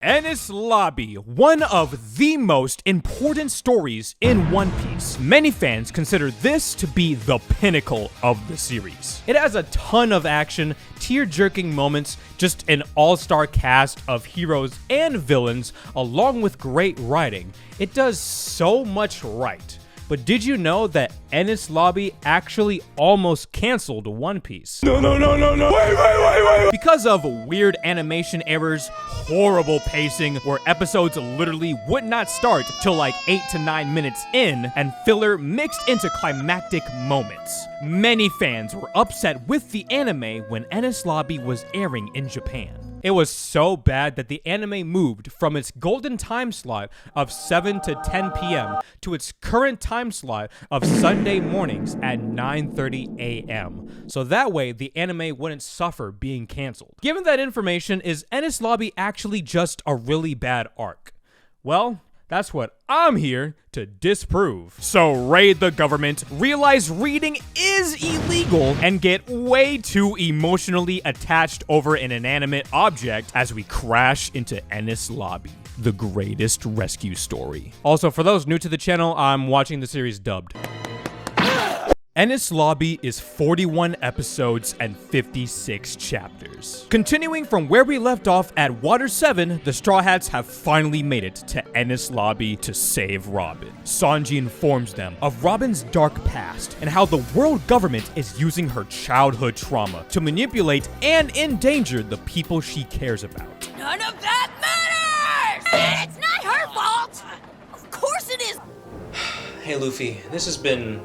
Enies Lobby, one of the most important stories in One Piece. Many fans consider this to be the pinnacle of the series. It has a ton of action, tear-jerking moments, just an all-star cast of heroes and villains, along with great writing. It does so much right. But did you know that Enies Lobby actually almost canceled One Piece? No. Wait. Because of weird animation errors, horrible pacing, where episodes literally would not start till like 8 to 9 minutes in, and filler mixed into climactic moments. Many fans were upset with the anime when Enies Lobby was airing in Japan. It was so bad that the anime moved from its golden time slot of 7 to 10 p.m. to its current time slot of Sunday mornings at 9:30 a.m. So that way the anime wouldn't suffer being canceled. Given that information, is Enies Lobby actually just a really bad arc? Well, that's what I'm here to disprove. So raid the government, realize reading is illegal, and get way too emotionally attached over an inanimate object as we crash into Enies Lobby, the greatest rescue story. Also, for those new to the channel, I'm watching the series dubbed. Enies Lobby is 41 episodes and 56 chapters. Continuing from where we left off at Water 7, the Straw Hats have finally made it to Enies Lobby to save Robin. Sanji informs them of Robin's dark past and how the world government is using her childhood trauma to manipulate and endanger the people she cares about. None of that matters! It's not her fault! Of course it is! Hey Luffy, this has been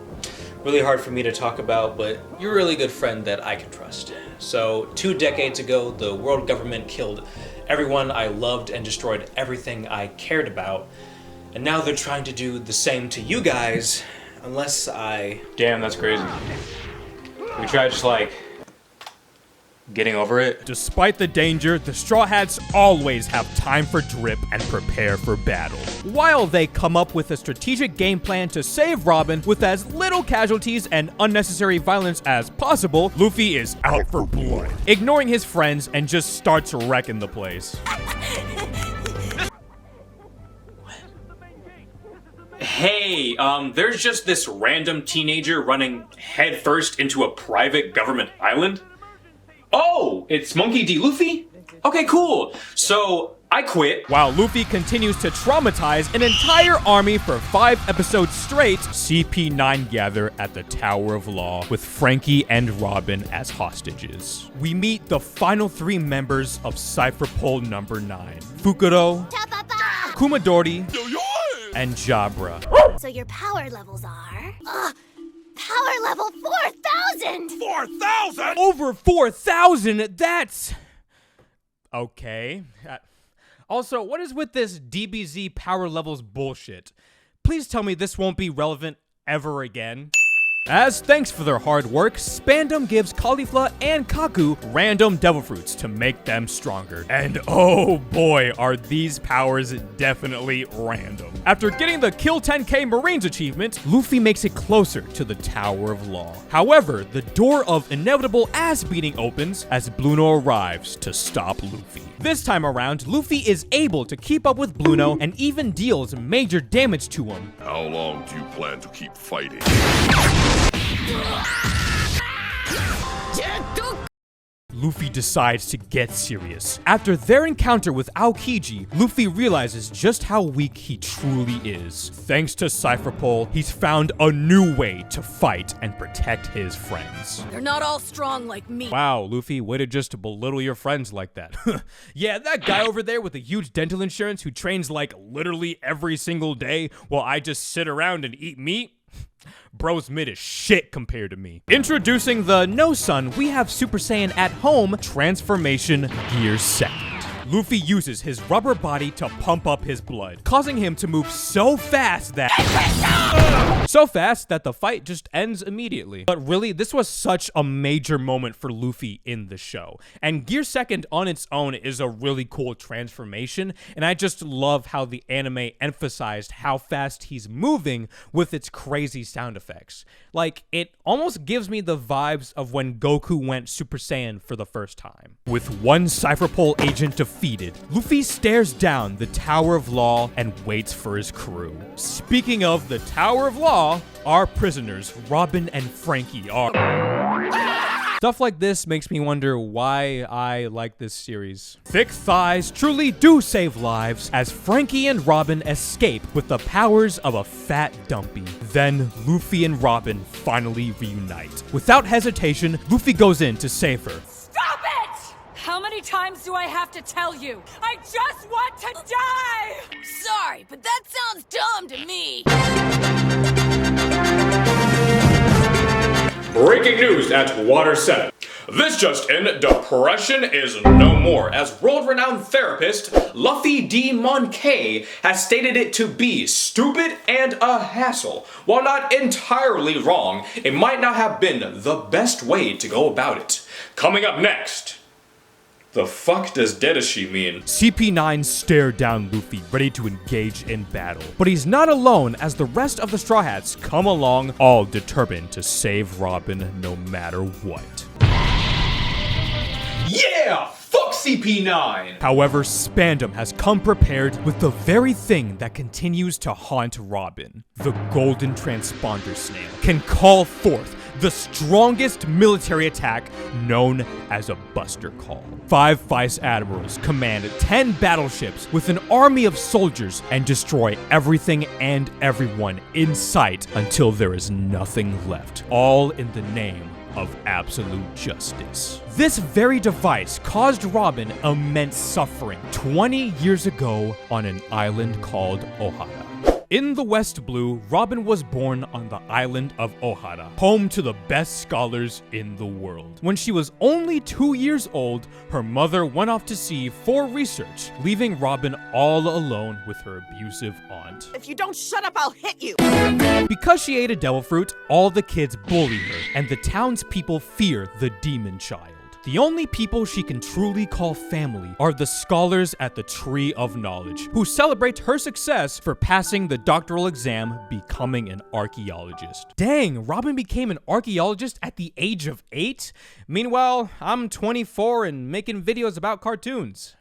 really hard for me to talk about, but you're a really good friend that I can trust. So 2 decades ago, the world government killed everyone I loved and destroyed everything I cared about. And now they're trying to do the same to you guys, unless I... Damn, that's crazy. We tried just like getting over it. Despite the danger, the Straw Hats always have time for drip and prepare for battle. While they come up with a strategic game plan to save Robin with as little casualties and unnecessary violence as possible, Luffy is out for blood, ignoring his friends and just starts wrecking the place. Hey, there's just this random teenager running headfirst into a private government island? Oh, it's Monkey D. Luffy? Okay, cool. So, I quit. While Luffy continues to traumatize an entire army for 5 episodes straight, CP9 gather at the Tower of Law with Frankie and Robin as hostages. We meet the final 3 members of Cypher Pole number 9. Fukuro, Kumadori, and Jabra. So your power levels are... power level 4,000! 4,000?! Over 4,000? That's... okay. Also, what is with this DBZ power levels bullshit? Please tell me this won't be relevant ever again. As thanks for their hard work, Spandam gives Caulifla and Kaku random devil fruits to make them stronger. And oh boy, are these powers definitely random. After getting the Kill 10K Marines achievement, Luffy makes it closer to the Tower of Law. However, the door of inevitable ass-beating opens as Bluno arrives to stop Luffy. This time around, Luffy is able to keep up with Bluno and even deals major damage to him. How long do you plan to keep fighting? Luffy decides to get serious. After their encounter with Aokiji, Luffy realizes just how weak he truly is. Thanks to Cypher Pole, he's found a new way to fight and protect his friends. They're not all strong like me. Wow, Luffy, way to just belittle your friends like that. Yeah, that guy over there with a huge dental insurance who trains like literally every single day while I just sit around and eat meat? Bro's mid as shit compared to me. Introducing the No Son, we have Super Saiyan at Home Transformation Gear 2nd. Luffy uses his rubber body to pump up his blood, causing him to move so fast that the fight just ends immediately. But really, this was such a major moment for Luffy in the show. And Gear 2nd on its own is a really cool transformation, and I just love how the anime emphasized how fast he's moving with its crazy sound effects. Like, it almost gives me the vibes of when Goku went Super Saiyan for the first time. With one Cypher Pole agent defeated, defeated, Luffy stares down the Tower of Law and waits for his crew. Speaking of the Tower of Law, our prisoners, Robin and Frankie, are... Stuff like this makes me wonder why I like this series. Thick thighs truly do save lives as Frankie and Robin escape with the powers of a fat dumpy. Then Luffy and Robin finally reunite. Without hesitation, Luffy goes in to save her. Stop it! How many times do I have to tell you? I just want to die! Sorry, but that sounds dumb to me. Breaking news at Water 7. This just in, depression is no more, as world-renowned therapist Luffy D. Monkey has stated it to be stupid and a hassle. While not entirely wrong, it might not have been the best way to go about it. Coming up next, the fuck does Dedashi mean? CP9 stare down Luffy, ready to engage in battle. But he's not alone, as the rest of the Straw Hats come along, all determined to save Robin no matter what. Yeah! Fuck CP9! However, Spandam has come prepared with the very thing that continues to haunt Robin. The golden transponder snail can call forth the strongest military attack known as a Buster Call. 5 Vice Admirals command 10 battleships with an army of soldiers and destroy everything and everyone in sight until there is nothing left, all in the name of absolute justice. This very device caused Robin immense suffering 20 years ago on an island called Ohara. In the West Blue, Robin was born on the island of Ohara, home to the best scholars in the world. When she was only 2 years old, her mother went off to sea for research, leaving Robin all alone with her abusive aunt. If you don't shut up, I'll hit you. Because she ate a devil fruit, all the kids bully her, and the townspeople fear the demon child. The only people she can truly call family are the scholars at the Tree of Knowledge, who celebrate her success for passing the doctoral exam, becoming an archaeologist. Dang, Robin became an archaeologist at the age of 8? Meanwhile, I'm 24 and making videos about cartoons.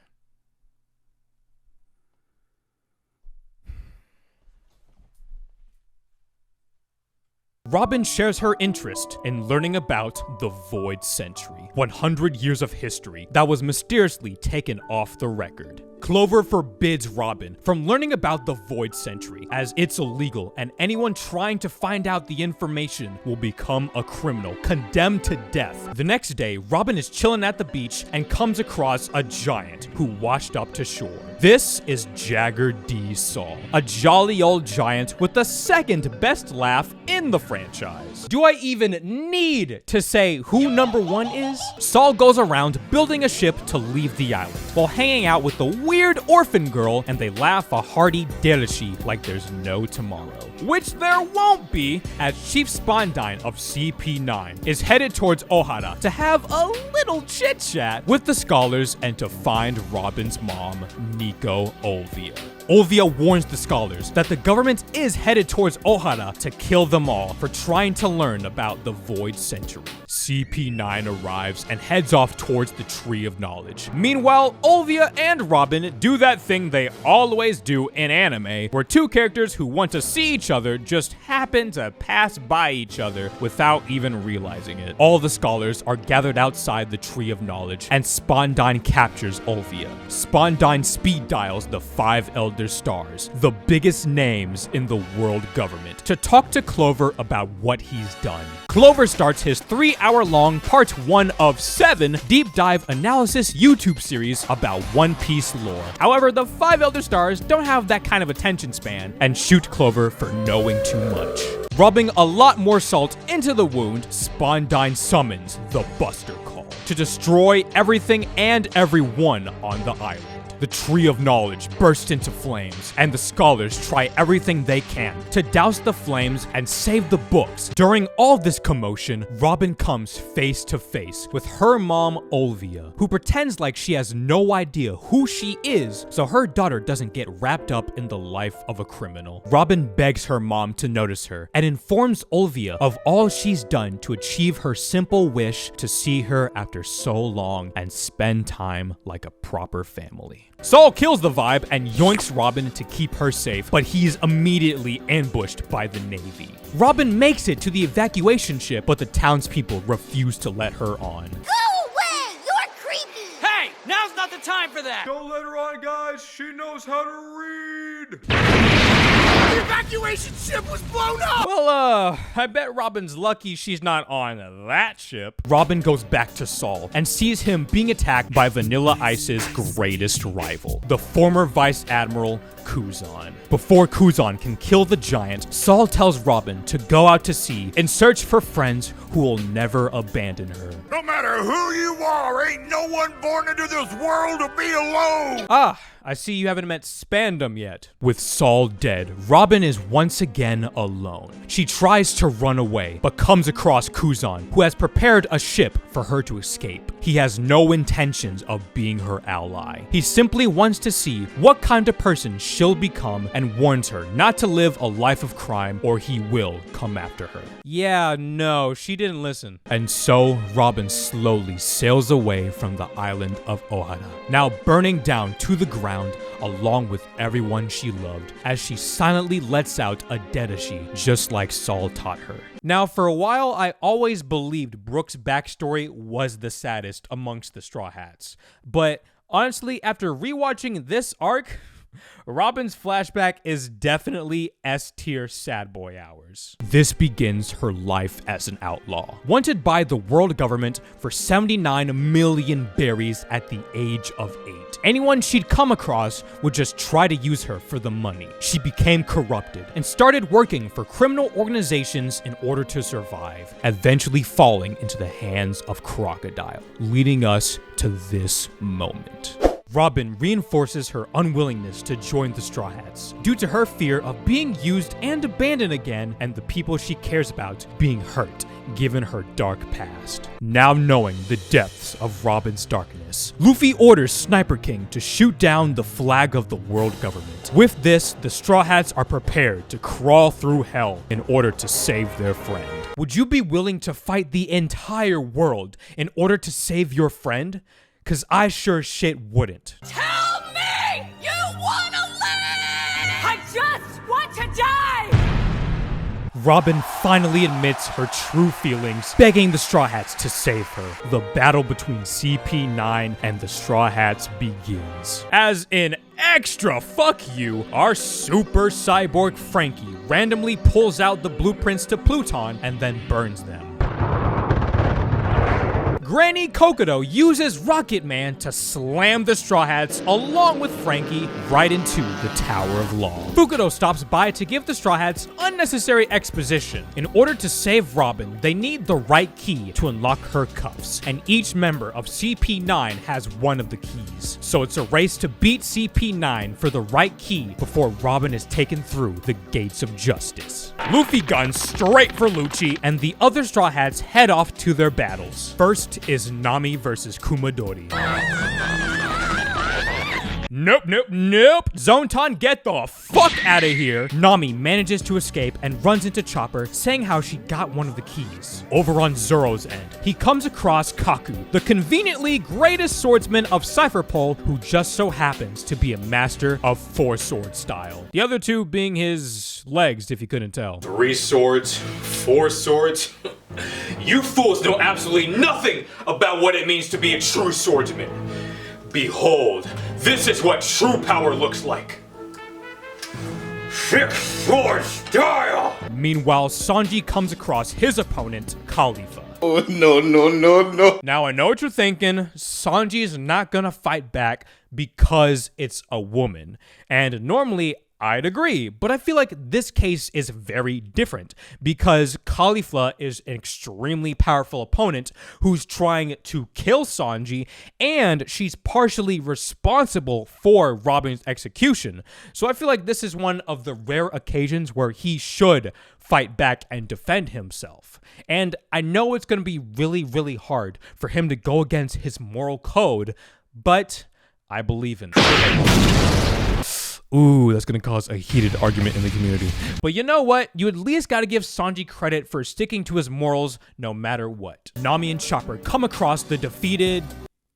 Robin shares her interest in learning about the Void Century, 100 years of history that was mysteriously taken off the record. Clover forbids Robin from learning about the Void Century, as it's illegal and anyone trying to find out the information will become a criminal, condemned to death. The next day, Robin is chilling at the beach and comes across a giant who washed up to shore. This is Jagger D. Saul, a jolly old giant with the second best laugh in the franchise. Do I even need to say who number 1 is? Saul goes around building a ship to leave the island, while hanging out with the weird orphan girl, and they laugh a hearty Dedashi like there's no tomorrow. Which there won't be, as Chief Spondine of CP9 is headed towards Ohara to have a little chit-chat with the scholars and to find Robin's mom, Nico Olvia. Olvia warns the scholars that the government is headed towards Ohara to kill them all for trying to learn about the Void Century. CP9 arrives and heads off towards the Tree of Knowledge. Meanwhile, Olvia and Robin do that thing they always do in anime, where two characters who want to see each other just happen to pass by each other without even realizing it. All the scholars are gathered outside the Tree of Knowledge, and Spondine captures Olvia. Spondine speed dials the 5 Elder Stars, the biggest names in the world government, to talk to Clover about what he's done. Clover starts his 3-hour-long part 1 of 7 deep dive analysis YouTube series about One Piece lore. However, the 5 Elder Stars don't have that kind of attention span and shoot Clover for knowing too much. Rubbing a lot more salt into the wound, Spondine summons the Buster Call to destroy everything and everyone on the island. The tree of knowledge bursts into flames, and the scholars try everything they can to douse the flames and save the books. During all this commotion, Robin comes face to face with her mom, Olvia, who pretends like she has no idea who she is, so her daughter doesn't get wrapped up in the life of a criminal. Robin begs her mom to notice her and informs Olvia of all she's done to achieve her simple wish to see her after so long and spend time like a proper family. Saul kills the vibe and yoinks Robin to keep her safe, but he's immediately ambushed by the Navy. Robin makes it to the evacuation ship, but the townspeople refuse to let her on. Go away! You're creepy! Hey, now's not the time for that! Don't let her on, guys. She knows how to read. The evacuation ship was blown up! Well, I bet Robin's lucky she's not on that ship. Robin goes back to Saul and sees him being attacked by Vanilla Ice's greatest rival, the former Vice Admiral Kuzan. Before Kuzan can kill the giant, Saul tells Robin to go out to sea and search for friends who will never abandon her. No matter who you are, ain't no one born into this world to be alone! Ah, I see you haven't met Spandam yet. With Saul dead, Robin is once again alone. She tries to run away, but comes across Kuzan, who has prepared a ship for her to escape. He has no intentions of being her ally. He simply wants to see what kind of person she'll become and warns her not to live a life of crime or he will come after her. Yeah, no, she didn't listen. And so Robin slowly sails away from the island of Ohara, now burning down to the ground along with everyone she loved, as she silently lets out a dedashi just like Saul taught her. Now, for a while, I always believed Brooke's backstory was the saddest amongst the Straw Hats. But honestly, after rewatching this arc, Robin's flashback is definitely S-tier sad boy hours. This begins her life as an outlaw, wanted by the world government for 79 million berries at the age of 8. Anyone she'd come across would just try to use her for the money. She became corrupted and started working for criminal organizations in order to survive, eventually falling into the hands of Crocodile, leading us to this moment. Robin reinforces her unwillingness to join the Straw Hats due to her fear of being used and abandoned again, and the people she cares about being hurt given her dark past. Now knowing the depths of Robin's darkness, Luffy orders Sniper King to shoot down the flag of the world government. With this, the Straw Hats are prepared to crawl through hell in order to save their friend. Would you be willing to fight the entire world in order to save your friend? 'Cause I sure shit wouldn't. Tell me you wanna live! I just want to die! Robin finally admits her true feelings, begging the Straw Hats to save her. The battle between CP9 and the Straw Hats begins. As in extra fuck you, our super cyborg Frankie randomly pulls out the blueprints to Pluton and then burns them. Granny Kokodo uses Rocket Man to slam the Straw Hats along with Frankie right into the Tower of Law. Fukudo stops by to give the Straw Hats unnecessary exposition. In order to save Robin, they need the right key to unlock her cuffs, and each member of CP9 has one of the keys. So it's a race to beat CP9 for the right key before Robin is taken through the gates of justice. Luffy guns straight for Lucci, and the other Straw Hats head off to their battles. First is Nami versus Kumadori. Nope. Zontan, get the fuck out of here. Nami manages to escape and runs into Chopper, saying how she got one of the keys. Over on Zoro's end, he comes across Kaku, the conveniently greatest swordsman of Cypherpole, who just so happens to be a master of 4-sword style. The other two being his legs, if you couldn't tell. 3 swords, 4 swords. You fools know absolutely nothing about what it means to be a true swordsman. Behold, this is what true power looks like. 6-sword style! Meanwhile, Sanji comes across his opponent, Khalifa. Oh, no. Now, I know what you're thinking. Sanji is not gonna fight back because it's a woman. And normally, I'd agree, but I feel like this case is very different because Caulifla is an extremely powerful opponent who's trying to kill Sanji, and she's partially responsible for Robin's execution. So I feel like this is one of the rare occasions where he should fight back and defend himself. And I know it's going to be really, really hard for him to go against his moral code, but I believe in it. Ooh, that's gonna cause a heated argument in the community. But you know what? You at least gotta give Sanji credit for sticking to his morals no matter what. Nami and Chopper come across the defeated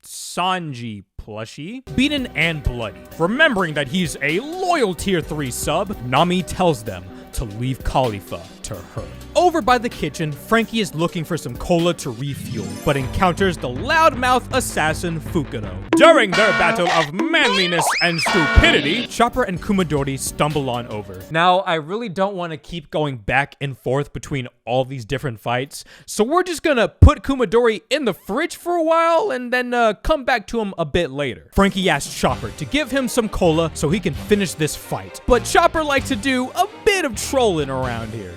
Sanji plushie, beaten and bloody. Remembering that he's a loyal tier 3 sub, Nami tells them to leave Caulifla to her. Over by the kitchen, Frankie is looking for some cola to refuel, but encounters the loudmouth assassin Fukuro. During their battle of manliness and stupidity, Chopper and Kumadori stumble on over. Now, I really don't want to keep going back and forth between all these different fights, so we're just gonna put Kumadori in the fridge for a while and then come back to him a bit later. Frankie asks Chopper to give him some cola so he can finish this fight, but Chopper likes to do a bit of trolling around here.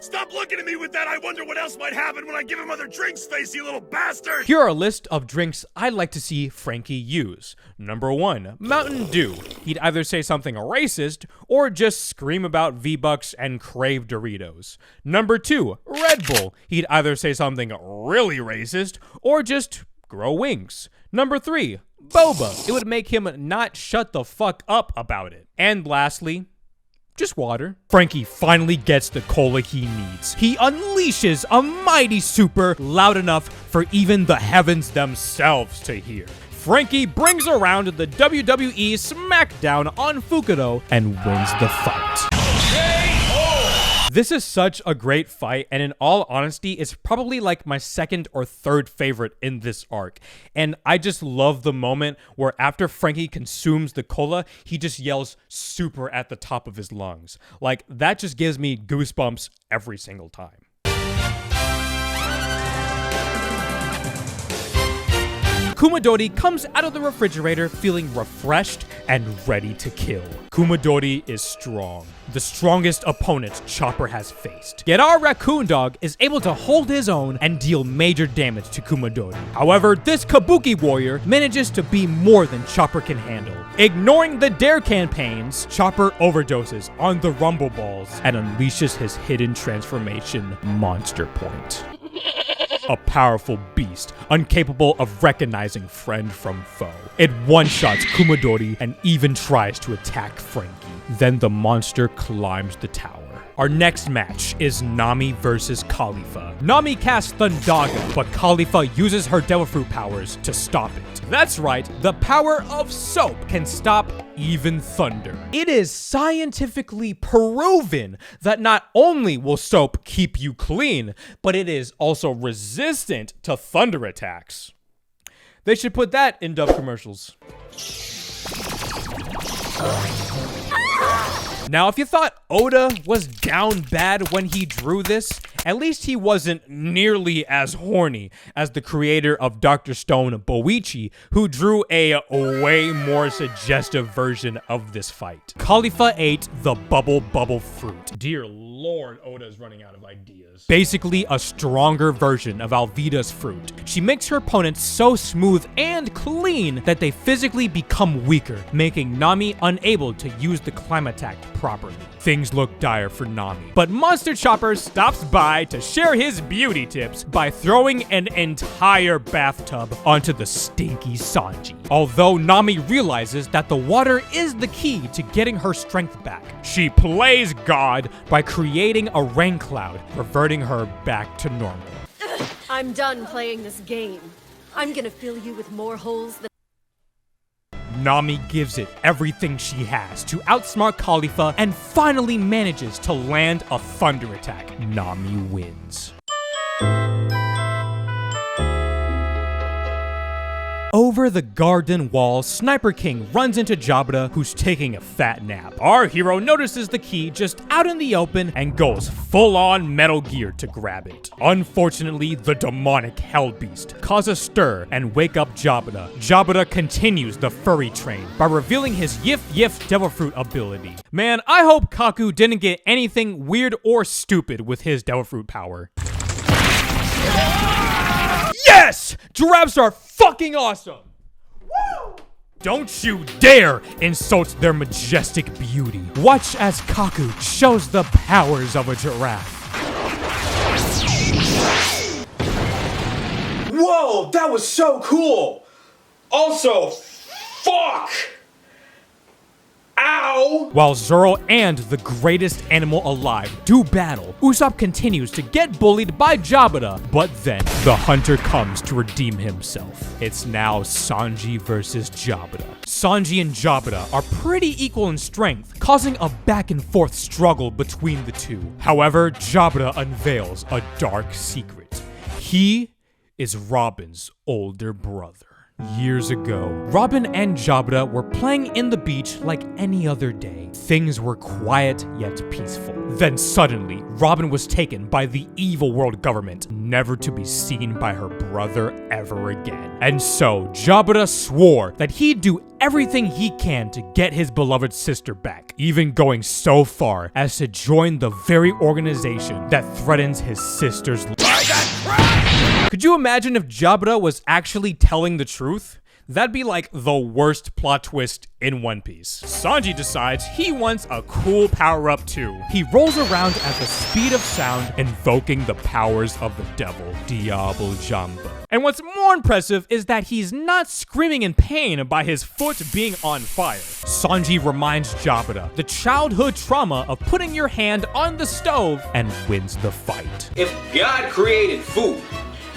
Stop looking at me with that! I wonder what else might happen when I give him other drinks, face, you little bastard! Here are a list of drinks I'd like to see Frankie use. Number 1, Mountain Dew. He'd either say something racist or just scream about V-Bucks and crave Doritos. Number 2, Red Bull. He'd either say something really racist or just grow wings. Number 3, Boba. It would make him not shut the fuck up about it. And lastly, just water. Frankie finally gets the cola he needs. He unleashes a mighty super loud enough for even the heavens themselves to hear. Frankie brings around the WWE SmackDown on Fukuro and wins the fight. This is such a great fight, and in all honesty, it's probably like my second or third favorite in this arc. And I just love the moment where after Frankie consumes the cola, he just yells super at the top of his lungs. Like, that just gives me goosebumps every single time. Kumadori comes out of the refrigerator feeling refreshed and ready to kill. Kumadori is strong, the strongest opponent Chopper has faced. Yet our raccoon dog is able to hold his own and deal major damage to Kumadori. However, this Kabuki warrior manages to be more than Chopper can handle. Ignoring the dare campaigns, Chopper overdoses on the rumble balls and unleashes his hidden transformation, Monster Point. A powerful beast, incapable of recognizing friend from foe. It one-shots Kumadori and even tries to attack Frankie. Then the monster climbs the tower. Our next match is Nami versus Caulifla. Nami casts Thundaga, but Caulifla uses her Devil Fruit powers to stop it. That's right, the power of soap can stop even thunder. It is scientifically proven that not only will soap keep you clean, but it is also resistant to thunder attacks. They should put that in Dove commercials. Now, if you thought Oda was down bad when he drew this, at least he wasn't nearly as horny as the creator of Dr. Stone, Boichi, who drew a way more suggestive version of this fight. Caulifla ate the bubble fruit. Dear Lord, Oda's running out of ideas. Basically a stronger version of Alvida's fruit. She makes her opponents so smooth and clean that they physically become weaker, making Nami unable to use the climb attack properly. Things look dire for Nami, but Monster Chopper stops by to share his beauty tips by throwing an entire bathtub onto the stinky Sanji. Although Nami realizes that the water is the key to getting her strength back, she plays God by creating a rain cloud, reverting her back to normal. I'm done playing this game. I'm gonna fill you with more holes than... Nami gives it everything she has to outsmart Caulifla and finally manages to land a thunder attack. Nami wins. Over the garden wall, Sniper King runs into Jabba, who's taking a fat nap. Our hero notices the key just out in the open and goes full-on Metal Gear to grab it. Unfortunately, the demonic Hell Beast cause a stir and wake up Jabba. Jabba continues the furry train by revealing his Yif Yif Devil Fruit ability. Man, I hope Kaku didn't get anything weird or stupid with his Devil Fruit power. Yes! Giraffes are fucking awesome! Woo! Don't you dare insult their majestic beauty. Watch as Kaku shows the powers of a giraffe. Whoa, that was so cool! Also, fuck! Ow! While Zoro and the greatest animal alive do battle, Usopp continues to get bullied by Jabba, but then the hunter comes to redeem himself. It's now Sanji versus Jabba. Sanji and Jabba are pretty equal in strength, causing a back and forth struggle between the two. However, Jabba unveils a dark secret. He is Robin's older brother. Years ago, Robin and Jabba were playing in the beach like any other day. Things were quiet yet peaceful. Then suddenly, Robin was taken by the evil world government, never to be seen by her brother ever again. And so, Jabba swore that he'd do everything he can to get his beloved sister back, even going so far as to join the very organization that threatens his sister's life. Could you imagine if Jabba was actually telling the truth? That'd be like the worst plot twist in One Piece. Sanji decides he wants a cool power-up too. He rolls around at the speed of sound, invoking the powers of the devil, Diablo Jamba. And what's more impressive is that he's not screaming in pain by his foot being on fire. Sanji reminds Jabba the childhood trauma of putting your hand on the stove and wins the fight. If God created food,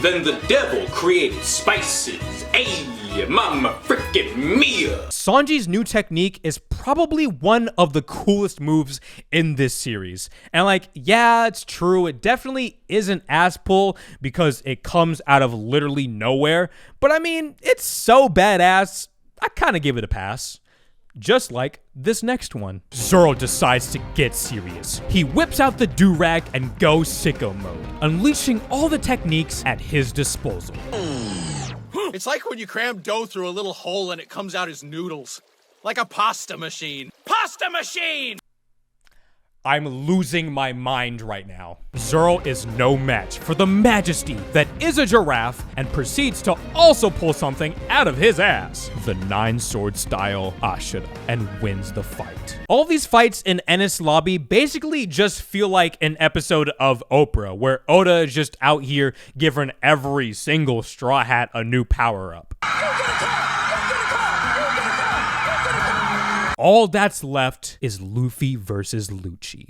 then the devil created spices. Ayy, mama frickin' mia. Sanji's new technique is probably one of the coolest moves in this series. And like, yeah, it's true, it definitely isn't ass pull because it comes out of literally nowhere. But I mean, it's so badass, I kinda give it a pass. Just like this next one. Zoro decides to get serious. He whips out the do-rag and goes sicko mode, unleashing all the techniques at his disposal. It's like when you cram dough through a little hole and it comes out as noodles. Like a pasta machine. Pasta machine! I'm losing my mind right now. Zoro is no match for the majesty that is a giraffe and proceeds to also pull something out of his ass, the 9-sword style Ashura, and wins the fight. All these fights in Enies Lobby basically just feel like an episode of Oprah, where Oda is just out here giving every single Straw Hat a new power-up. All that's left is Luffy versus Lucci.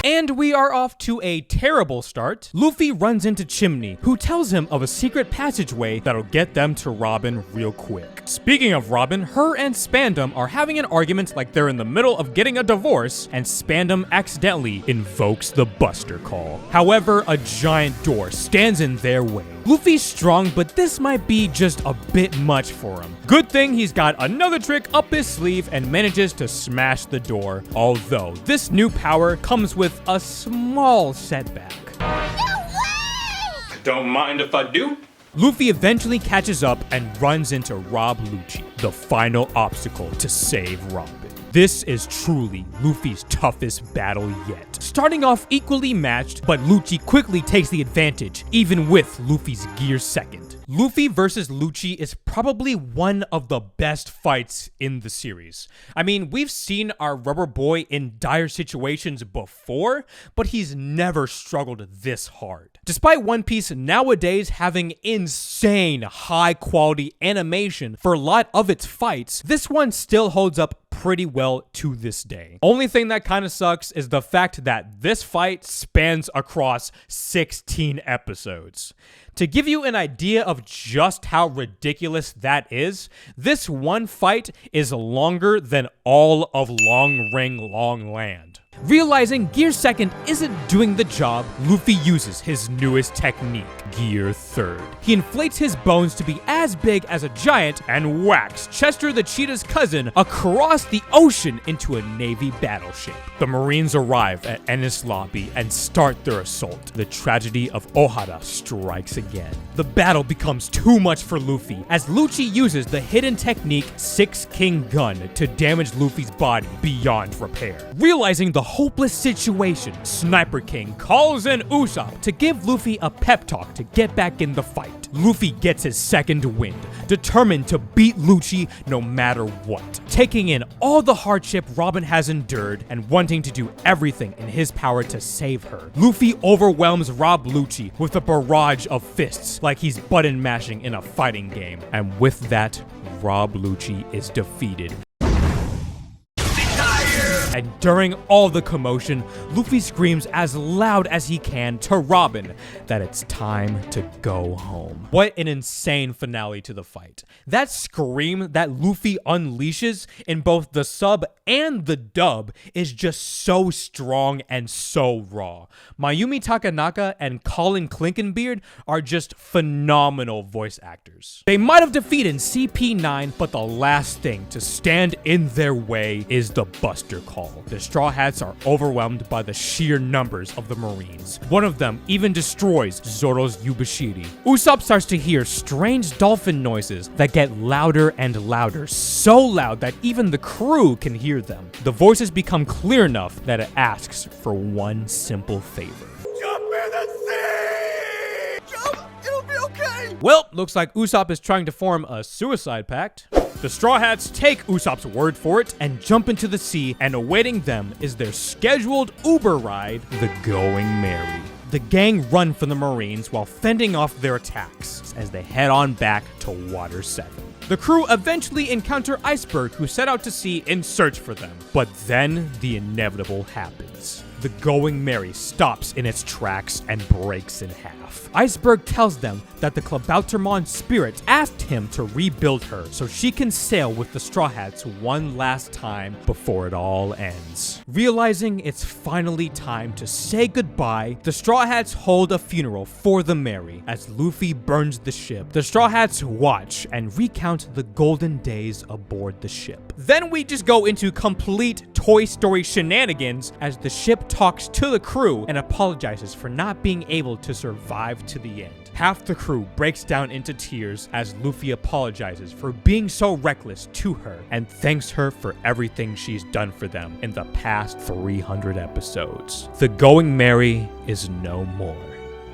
And we are off to a terrible start. Luffy runs into Chimney, who tells him of a secret passageway that'll get them to Robin real quick. Speaking of Robin, her and Spandam are having an argument like they're in the middle of getting a divorce, and Spandam accidentally invokes the Buster Call. However, a giant door stands in their way. Luffy's strong, but this might be just a bit much for him. Good thing he's got another trick up his sleeve and manages to smash the door, although this new power comes with a small setback. Don't mind if I do. Luffy eventually catches up and runs into Rob Lucci, the final obstacle to save Robin. This is truly Luffy's toughest battle yet. Starting off equally matched, but Lucci quickly takes the advantage, even with Luffy's gear second. Luffy versus Lucci is probably one of the best fights in the series. I mean, we've seen our rubber boy in dire situations before, but he's never struggled this hard. Despite One Piece nowadays having insane high quality animation for a lot of its fights, this one still holds up pretty well to this day. Only thing that kind of sucks is the fact that this fight spans across 16 episodes. To give you an idea of just how ridiculous that is, this one fight is longer than all of Long Ring Long Land. Realizing Gear Second isn't doing the job, Luffy uses his newest technique, Gear 3rd. He inflates his bones to be as big as a giant and whacks Chester the Cheetah's cousin across the ocean into a Navy battleship. The Marines arrive at Enies Lobby and start their assault. The tragedy of Ohara strikes again. The battle becomes too much for Luffy as Lucci uses the hidden technique 6 King Gun to damage Luffy's body beyond repair. Realizing the hopeless situation, Sniper King calls in Usopp to give Luffy a pep talk to get back in the fight. Luffy gets his second wind, determined to beat Lucci no matter what. Taking in all the hardship Robin has endured and wanting to do everything in his power to save her, Luffy overwhelms Rob Lucci with a barrage of fists like he's button mashing in a fighting game. And with that, Rob Lucci is defeated. And during all the commotion, Luffy screams as loud as he can to Robin that it's time to go home. What an insane finale to the fight. That scream that Luffy unleashes in both the sub and the dub is just so strong and so raw. Mayumi Takanaka and Colin Clinkenbeard are just phenomenal voice actors. They might have defeated CP9, but the last thing to stand in their way is the Buster Call. The Straw Hats are overwhelmed by the sheer numbers of the Marines. One of them even destroys Zoro's Yubashiri. Usopp starts to hear strange dolphin noises that get louder and louder, so loud that even the crew can hear them. The voices become clear enough that it asks for one simple favor. Jump in the sea! Jump! It'll be okay! Well, looks like Usopp is trying to form a suicide pact. The Straw Hats take Usopp's word for it and jump into the sea, and awaiting them is their scheduled Uber ride, the Going Merry. The gang run from the Marines while fending off their attacks as they head on back to Water 7. The crew eventually encounter Iceberg, who set out to sea in search for them. But then the inevitable happens. The Going Merry stops in its tracks and breaks in half. Iceberg tells them that the Klabautermon spirit asked him to rebuild her so she can sail with the Straw Hats one last time before it all ends. Realizing it's finally time to say goodbye, the Straw Hats hold a funeral for the Merry. As Luffy burns the ship, the Straw Hats watch and recount the golden days aboard the ship. Then we just go into complete Toy Story shenanigans as the ship talks to the crew and apologizes for not being able to survive to the end. Half the crew breaks down into tears as Luffy apologizes for being so reckless to her and thanks her for everything she's done for them in the past 300 episodes. The Going Merry is no more.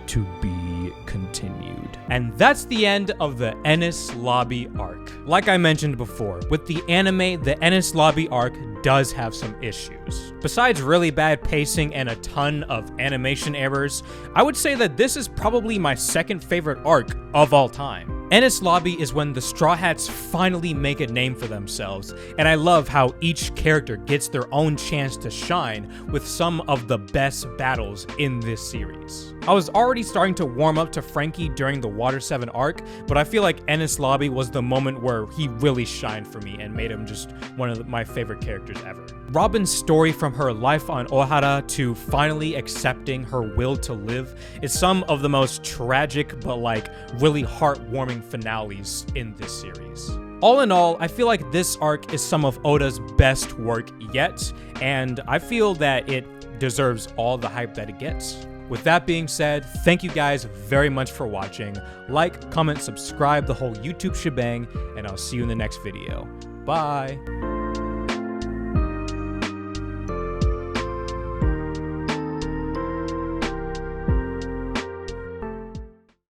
To be continued. And that's the end of the Enies Lobby arc. Like I mentioned before, with the anime, the Enies Lobby arc does have some issues. Besides really bad pacing and a ton of animation errors, I would say that this is probably my second favorite arc of all time. Enies Lobby is when the Straw Hats finally make a name for themselves, and I love how each character gets their own chance to shine with some of the best battles in this series. I was already starting to warm up to Frankie during the Water 7 arc, but I feel like Enies Lobby was the moment where he really shined for me and made him just one of my favorite characters ever. Robin's story from her life on Ohara to finally accepting her will to live is some of the most tragic but like really heartwarming finales in this series. All in all, I feel like this arc is some of Oda's best work yet, and I feel that it deserves all the hype that it gets. With that being said, thank you guys very much for watching. Like, comment, subscribe, the whole YouTube shebang, and I'll see you in the next video. Bye!